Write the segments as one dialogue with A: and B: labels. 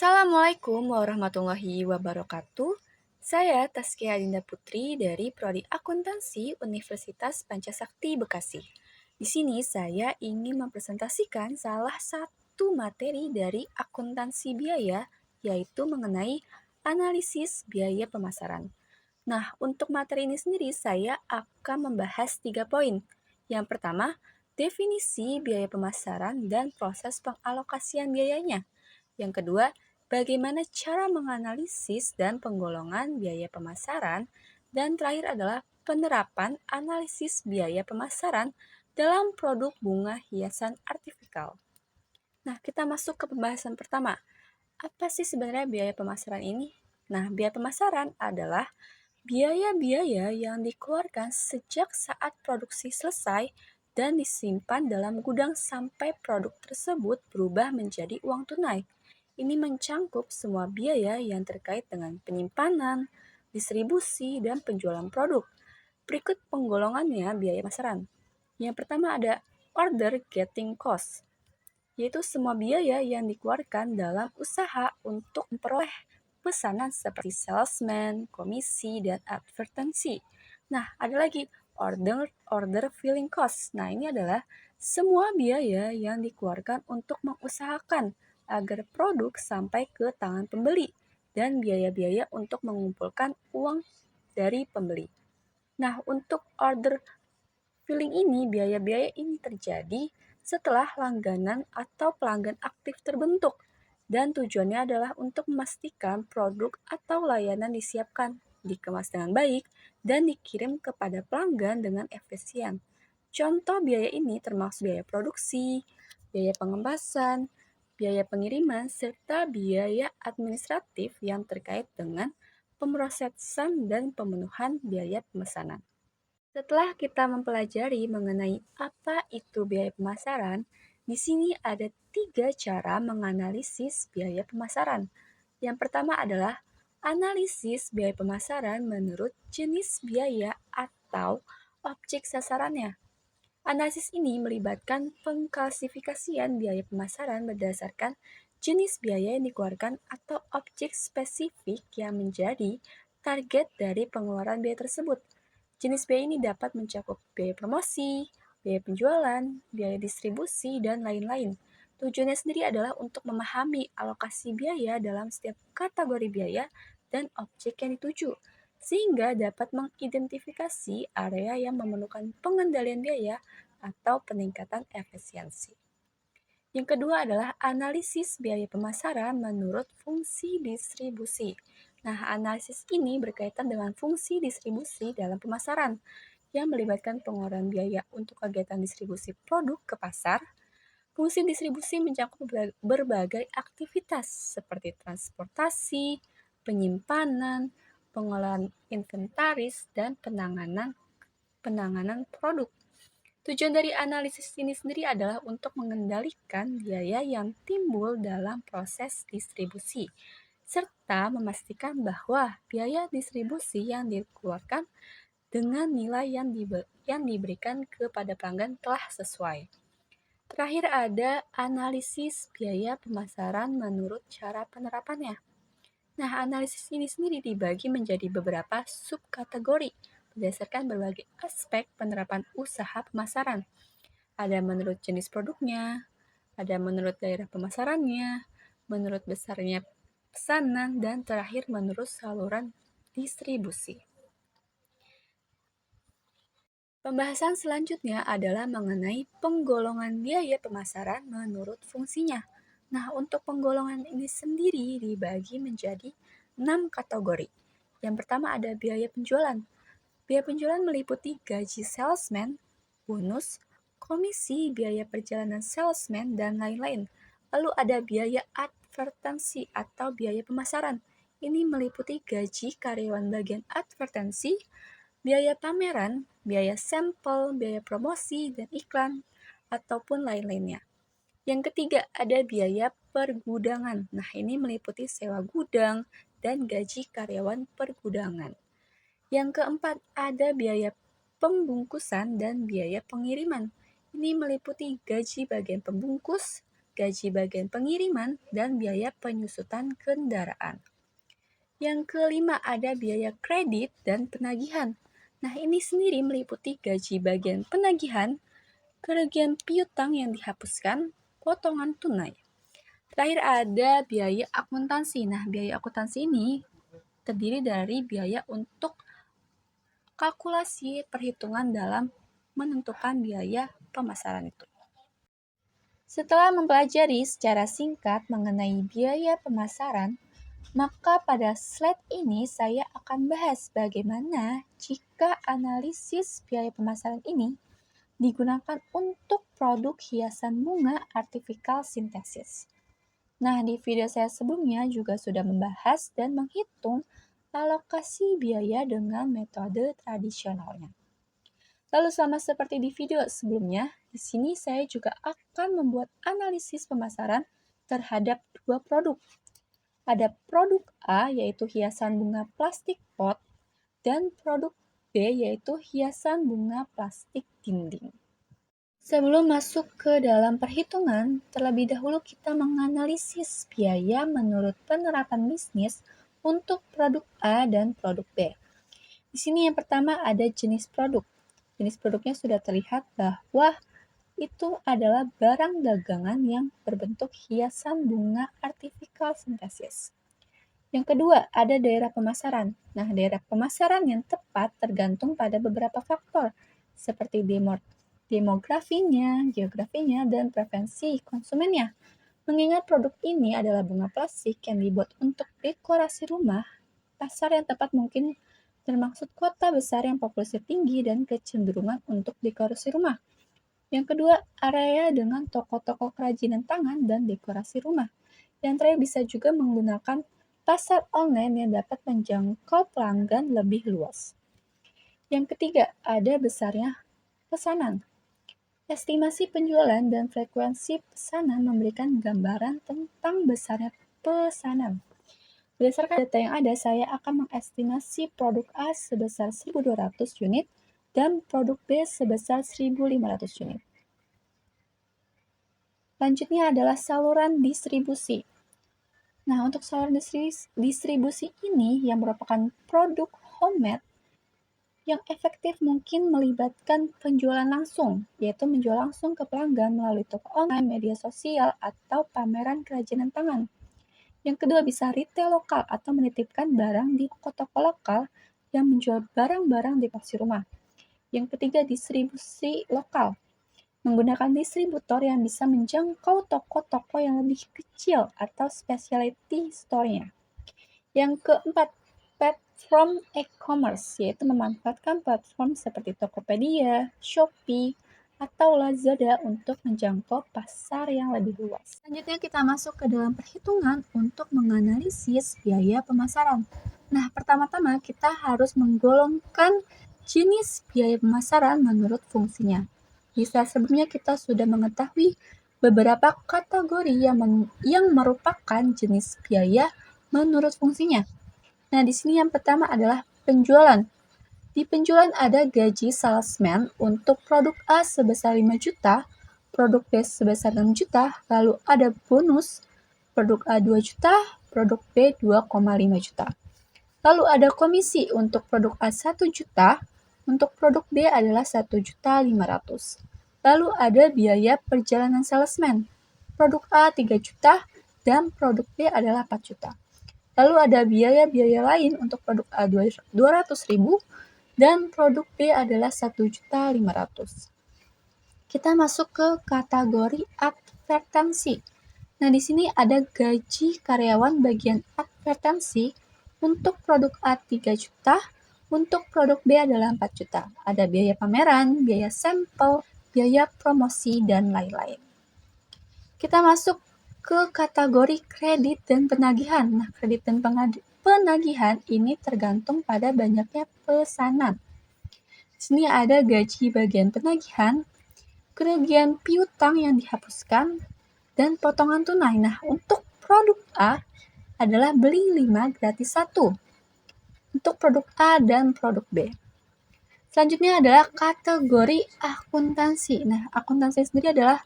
A: Assalamualaikum warahmatullahi wabarakatuh. Saya Taskia Dinda Putri dari Prodi Akuntansi Universitas Pancasakti Bekasi. Di sini saya ingin mempresentasikan salah satu materi dari akuntansi biaya, yaitu mengenai analisis biaya pemasaran. Nah, untuk materi ini sendiri saya akan membahas 3 poin. Yang pertama, definisi biaya pemasaran dan proses pengalokasian biayanya. Yang kedua, bagaimana cara menganalisis dan penggolongan biaya pemasaran. Dan terakhir adalah penerapan analisis biaya pemasaran dalam produk bunga hiasan artifisial. Nah, kita masuk ke pembahasan pertama. Apa sih sebenarnya biaya pemasaran ini? Nah, biaya pemasaran adalah biaya-biaya yang dikeluarkan sejak saat produksi selesai dan disimpan dalam gudang sampai produk tersebut berubah menjadi uang tunai. Ini mencangkup semua biaya yang terkait dengan penyimpanan, distribusi, dan penjualan produk. Berikut penggolongannya biaya pemasaran. Yang pertama ada order getting cost, yaitu semua biaya yang dikeluarkan dalam usaha untuk memperoleh pesanan seperti salesman, komisi, dan advertensi. Nah, ada lagi order filling cost. Nah, ini adalah semua biaya yang dikeluarkan untuk mengusahakan agar produk sampai ke tangan pembeli dan biaya-biaya untuk mengumpulkan uang dari pembeli. Nah, untuk order filling ini, biaya-biaya ini terjadi setelah langganan atau pelanggan aktif terbentuk, dan tujuannya adalah untuk memastikan produk atau layanan disiapkan, dikemas dengan baik, dan dikirim kepada pelanggan dengan efisien. Contoh biaya ini termasuk biaya produksi, biaya pengemasan, biaya pengiriman, serta biaya administratif yang terkait dengan pemrosesan dan pemenuhan biaya pemesanan. Setelah kita mempelajari mengenai apa itu biaya pemasaran, di sini ada 3 cara menganalisis biaya pemasaran. Yang pertama adalah analisis biaya pemasaran menurut jenis biaya atau objek sasarannya. Analisis ini melibatkan pengklasifikasian biaya pemasaran berdasarkan jenis biaya yang dikeluarkan atau objek spesifik yang menjadi target dari pengeluaran biaya tersebut. Jenis biaya ini dapat mencakup biaya promosi, biaya penjualan, biaya distribusi, dan lain-lain. Tujuannya sendiri adalah untuk memahami alokasi biaya dalam setiap kategori biaya dan objek yang dituju, sehingga dapat mengidentifikasi area yang memerlukan pengendalian biaya atau peningkatan efisiensi. Yang kedua adalah analisis biaya pemasaran menurut fungsi distribusi. Nah, analisis ini berkaitan dengan fungsi distribusi dalam pemasaran yang melibatkan pengeluaran biaya untuk kegiatan distribusi produk ke pasar. Fungsi distribusi mencakup berbagai aktivitas seperti transportasi, penyimpanan, pengolahan inventaris, dan penanganan produk. Tujuan dari analisis ini sendiri adalah untuk mengendalikan biaya yang timbul dalam proses distribusi, serta memastikan bahwa biaya distribusi yang dikeluarkan dengan nilai yang diberikan kepada pelanggan telah sesuai. Terakhir ada analisis biaya pemasaran menurut cara penerapannya. Nah, analisis ini sendiri dibagi menjadi beberapa subkategori berdasarkan berbagai aspek penerapan usaha pemasaran. Ada menurut jenis produknya, ada menurut daerah pemasarannya, menurut besarnya pesanan, dan terakhir menurut saluran distribusi. Pembahasan selanjutnya adalah mengenai penggolongan biaya pemasaran menurut fungsinya. Nah, untuk penggolongan ini sendiri dibagi menjadi 6 kategori. Yang pertama ada biaya penjualan. Biaya penjualan meliputi gaji salesman, bonus, komisi, biaya perjalanan salesman, dan lain-lain. Lalu ada biaya advertensi atau biaya pemasaran. Ini meliputi gaji karyawan bagian advertensi, biaya pameran, biaya sampel, biaya promosi dan iklan, ataupun lain-lainnya. Yang ketiga, ada biaya pergudangan. Nah, ini meliputi sewa gudang dan gaji karyawan pergudangan. Yang keempat, ada biaya pembungkusan dan biaya pengiriman. Ini meliputi gaji bagian pembungkus, gaji bagian pengiriman, dan biaya penyusutan kendaraan. Yang kelima ada biaya kredit dan penagihan. Nah, ini sendiri meliputi gaji bagian penagihan, kerugian piutang yang dihapuskan, potongan tunai. Terakhir ada biaya akuntansi. Nah, biaya akuntansi ini terdiri dari biaya untuk kalkulasi perhitungan dalam menentukan biaya pemasaran itu. Setelah mempelajari secara singkat mengenai biaya pemasaran, maka pada slide ini saya akan bahas bagaimana jika analisis biaya pemasaran ini digunakan untuk produk hiasan bunga artificial synthesis. Nah, di video saya sebelumnya juga sudah membahas dan menghitung alokasi biaya dengan metode tradisionalnya. Lalu sama seperti di video sebelumnya, di sini saya juga akan membuat analisis pemasaran terhadap dua produk. Ada produk A yaitu hiasan bunga plastik pot dan produk B yaitu hiasan bunga plastik dinding. Sebelum masuk ke dalam perhitungan, terlebih dahulu kita menganalisis biaya menurut penerapan bisnis untuk produk A dan produk B. Di sini yang pertama ada jenis produk. Jenis produknya sudah terlihat bahwa itu adalah barang dagangan yang berbentuk hiasan bunga artificial synthesis. Yang kedua, ada daerah pemasaran. Nah, daerah pemasaran yang tepat tergantung pada beberapa faktor, seperti demografinya, geografinya, dan preferensi konsumennya. Mengingat produk ini adalah bunga plastik yang dibuat untuk dekorasi rumah, pasar yang tepat mungkin termaksud kota besar yang populasi tinggi dan kecenderungan untuk dekorasi rumah. Yang kedua, area dengan toko-toko kerajinan tangan dan dekorasi rumah. Yang terakhir bisa juga menggunakan pasar online yang dapat menjangkau pelanggan lebih luas. Yang ketiga, ada besarnya pesanan. Estimasi penjualan dan frekuensi pesanan memberikan gambaran tentang besarnya pesanan. Berdasarkan data yang ada, saya akan mengestimasi produk A sebesar 1.200 unit dan produk B sebesar 1.500 unit. Selanjutnya adalah saluran distribusi. Nah, untuk saluran distribusi ini yang merupakan produk homemade yang efektif mungkin melibatkan penjualan langsung, yaitu menjual langsung ke pelanggan melalui toko online, media sosial, atau pameran kerajinan tangan. Yang kedua bisa retail lokal atau menitipkan barang di toko-toko lokal yang menjual barang-barang dekorasi rumah. Yang ketiga distribusi lokal, menggunakan distributor yang bisa menjangkau toko-toko yang lebih kecil atau specialty store-nya. Yang keempat, platform e-commerce, yaitu memanfaatkan platform seperti Tokopedia, Shopee, atau Lazada untuk menjangkau pasar yang lebih luas. Selanjutnya kita masuk ke dalam perhitungan untuk menganalisis biaya pemasaran. Nah, pertama-tama kita harus menggolongkan jenis biaya pemasaran menurut fungsinya. Di slide sebelumnya kita sudah mengetahui beberapa kategori yang merupakan jenis biaya menurut fungsinya. Nah, di sini yang pertama adalah penjualan. Di penjualan ada gaji salesman untuk produk A sebesar 5 juta, produk B sebesar 6 juta, lalu ada bonus, produk A 2 juta, produk B 2,5 juta. Lalu ada komisi untuk produk A 1 juta, untuk produk B adalah 1.500.000. Lalu ada biaya perjalanan salesman. Produk A 3 juta dan produk B adalah 4 juta. Lalu ada biaya-biaya lain untuk produk A 200.000 dan produk B adalah 1.500.000. Kita masuk ke kategori advertensi. Nah, di sini ada gaji karyawan bagian advertensi untuk produk A 3 juta, untuk produk B adalah 4 juta. Ada biaya pameran, biaya sampel, biaya promosi, dan lain-lain. Kita masuk ke kategori kredit dan penagihan. Nah, kredit dan penagihan ini tergantung pada banyaknya pesanan. Di sini ada gaji bagian penagihan, kerugian piutang yang dihapuskan, dan potongan tunai. Nah, untuk produk A adalah beli 5 gratis 1 untuk produk A dan produk B. Selanjutnya adalah kategori akuntansi. Nah, akuntansi sendiri adalah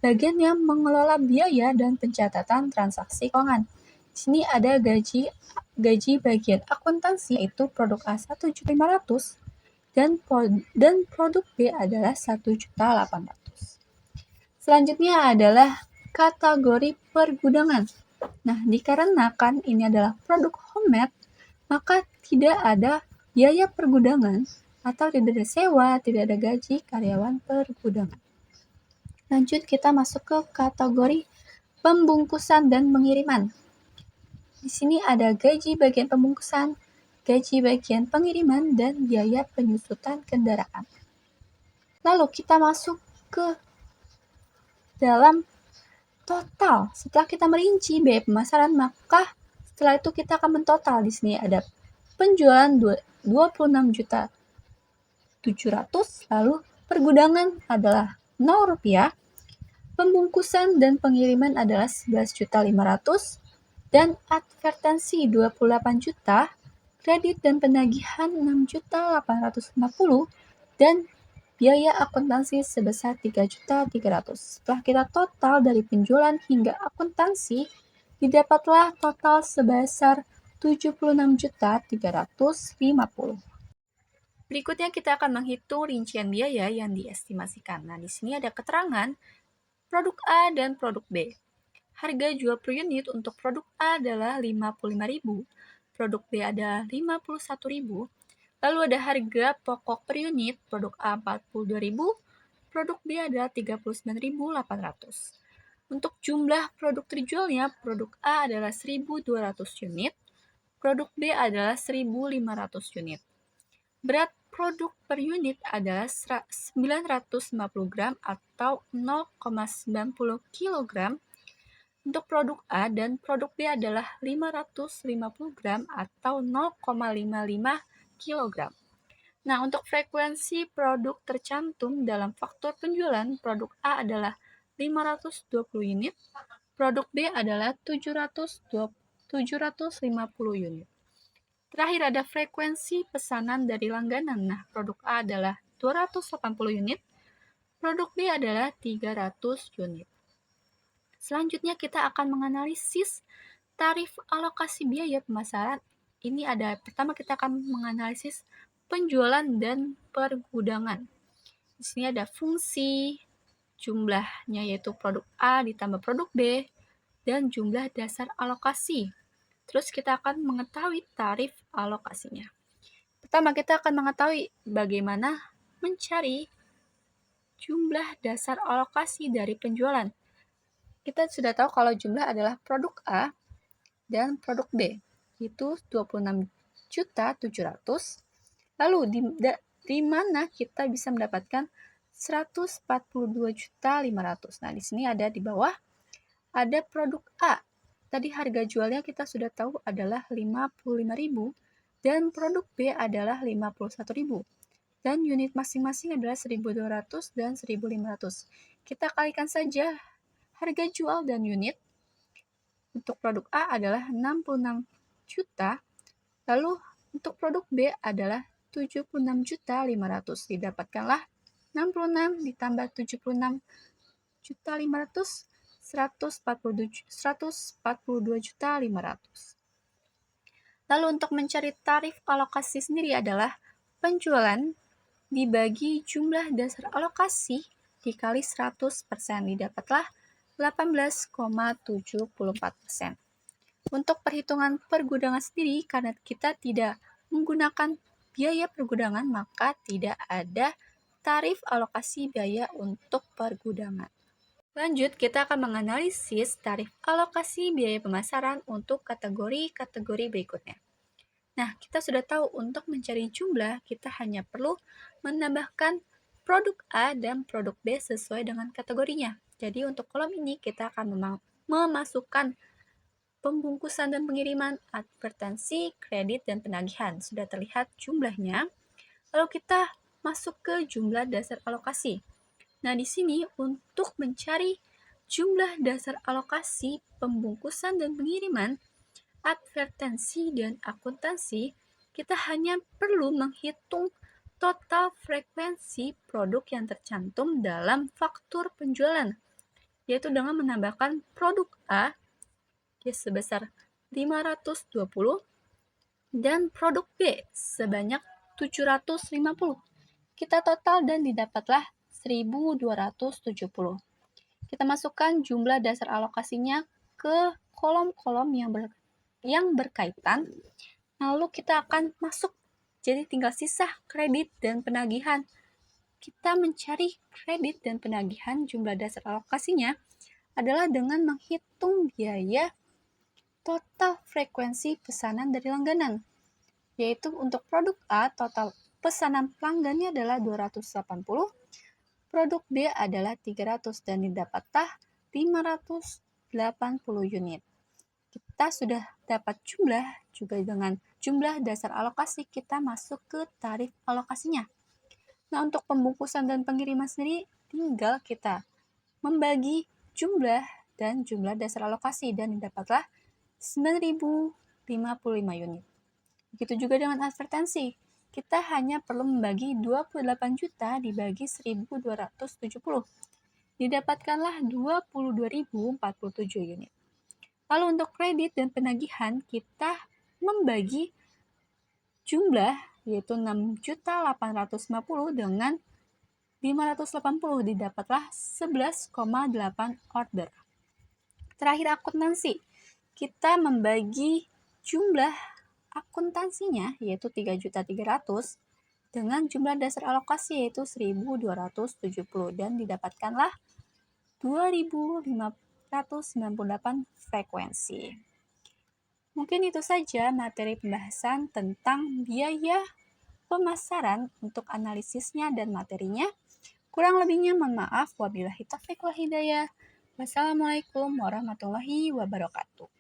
A: bagian yang mengelola biaya dan pencatatan transaksi keuangan. Di sini ada gaji bagian akuntansi, yaitu produk A 1.500.000 dan produk B adalah 1.800.000. Selanjutnya adalah kategori pergudangan. Nah, dikarenakan ini adalah produk homemade, maka tidak ada biaya pergudangan atau tidak ada sewa, tidak ada gaji karyawan pergudangan. Lanjut, kita masuk ke kategori pembungkusan dan pengiriman. Di sini ada gaji bagian pembungkusan, gaji bagian pengiriman, dan biaya penyusutan kendaraan. Lalu kita masuk ke dalam total. Setelah kita merinci biaya pemasaran, maka setelah itu kita akan mentotal. Di sini ada penjualan 26.700.000, lalu pergudangan adalah 0 rupiah, pembungkusan dan pengiriman adalah 11.500.000, dan advertensi 28 juta, kredit dan penagihan 6.850.000, dan biaya akuntansi sebesar 3.300.000. Setelah kita total dari penjualan hingga akuntansi, didapatlah total sebesar 76.350.000. Berikutnya kita akan menghitung rincian biaya yang diestimasikan. Nah, di sini ada keterangan produk A dan produk B. Harga jual per unit untuk produk A adalah 55.000, produk B adalah 51.000, lalu ada harga pokok per unit, produk A 42.000, produk B adalah 39.800. Untuk jumlah produk terjualnya, produk A adalah 1.200 unit, produk B adalah 1.500 unit. Berat produk per unit adalah 950 gram atau 0,90 kg. Untuk produk A dan produk B adalah 550 gram atau 0,55 kg. Nah, untuk frekuensi produk tercantum dalam faktur penjualan, produk A adalah 520 unit, produk B adalah 750 unit. Terakhir ada frekuensi pesanan dari langganan. Nah, produk A adalah 280 unit, produk B adalah 300 unit. Selanjutnya kita akan menganalisis tarif alokasi biaya pemasaran. Ini ada, pertama kita akan menganalisis penjualan dan pergudangan. Di sini ada fungsi, jumlahnya yaitu produk A ditambah produk B, dan jumlah dasar alokasi. Terus kita akan mengetahui tarif alokasinya. Pertama kita akan mengetahui bagaimana mencari jumlah dasar alokasi dari penjualan. Kita sudah tahu kalau jumlah adalah produk A dan produk B, itu 26.700.000. Lalu di mana kita bisa mendapatkan 142.500.000. Nah, di sini ada di bawah ada produk A. Tadi harga jualnya kita sudah tahu adalah 55.000 dan produk B adalah 51.000. Dan unit masing-masing adalah 1.200 dan 1.500. Kita kalikan saja harga jual dan unit. Untuk produk A adalah 66 juta, lalu untuk produk B adalah 76.500.000. Didapatkanlah 66 ditambah 76.500.000, 142.500. Lalu untuk mencari tarif alokasi sendiri adalah penjualan dibagi jumlah dasar alokasi dikali 100%, didapatlah 18,74%. Untuk perhitungan pergudangan sendiri, karena kita tidak menggunakan biaya pergudangan, maka tidak ada tarif alokasi biaya untuk pergudangan. Lanjut, kita akan menganalisis tarif alokasi biaya pemasaran untuk kategori-kategori berikutnya. Nah, kita sudah tahu untuk mencari jumlah, kita hanya perlu menambahkan produk A dan produk B sesuai dengan kategorinya. Jadi untuk kolom ini kita akan memasukkan pembungkusan dan pengiriman, advertensi, kredit, dan penagihan. Sudah terlihat jumlahnya. Lalu kita masuk ke jumlah dasar alokasi. Nah, di sini untuk mencari jumlah dasar alokasi, pembungkusan dan pengiriman, advertensi, dan akuntansi, kita hanya perlu menghitung total frekuensi produk yang tercantum dalam faktur penjualan. yaitu dengan menambahkan produk A sebesar 520 dan produk B sebanyak 750. Kita total dan didapatlah 1270. Kita masukkan jumlah dasar alokasinya ke kolom-kolom yang berkaitan, lalu kita akan masuk. Jadi tinggal sisa kredit dan penagihan. Kita mencari kredit dan penagihan jumlah dasar alokasinya adalah dengan menghitung biaya total frekuensi pesanan dari langganan. Yaitu untuk produk A, total pesanan pelanggannya adalah 280, produk B adalah 300 dan didapatlah 580 unit. Kita sudah dapat jumlah, juga dengan jumlah dasar alokasi kita masuk ke tarif alokasinya. Nah, untuk pembungkusan dan pengiriman sendiri tinggal kita membagi jumlah dan jumlah dasar alokasi dan didapatlah 9.055 unit. Begitu juga dengan advertensi. Kita hanya perlu membagi 28 juta dibagi 1.270. Didapatkanlah 22.047 unit. Lalu untuk kredit dan penagihan, kita membagi jumlah yaitu 6.850 dengan 580, didapatlah 11,8 order. Terakhir akuntansi, kita membagi jumlah akuntansinya yaitu 3.300 dengan jumlah dasar alokasi yaitu 1.270 dan didapatkanlah 2.598 frekuensi. Mungkin itu saja materi pembahasan tentang biaya pemasaran untuk analisisnya dan materinya. Kurang lebihnya mohon maaf. Wabillahi taufiq wal hidayah. Wassalamualaikum warahmatullahi wabarakatuh.